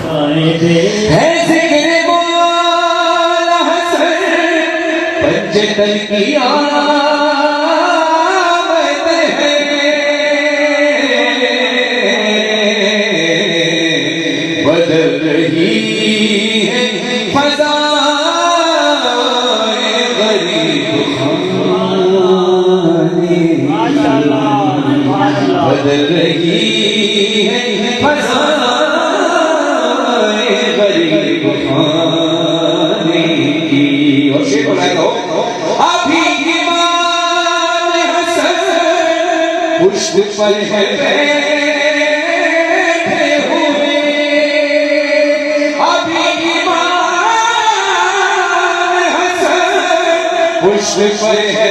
है जिक्र मौला हसन पंजतन की आमद है। बदल रही है फ़ज़ाए ग़रीब खाने, बदल रही है फ़ज़ाए ग़रीब खाने की। और शेर बोलाएगा अभी इमाम हसन पुष्ट पर है बैठे हुए, अभी इमाम हसन पुष्ट पर है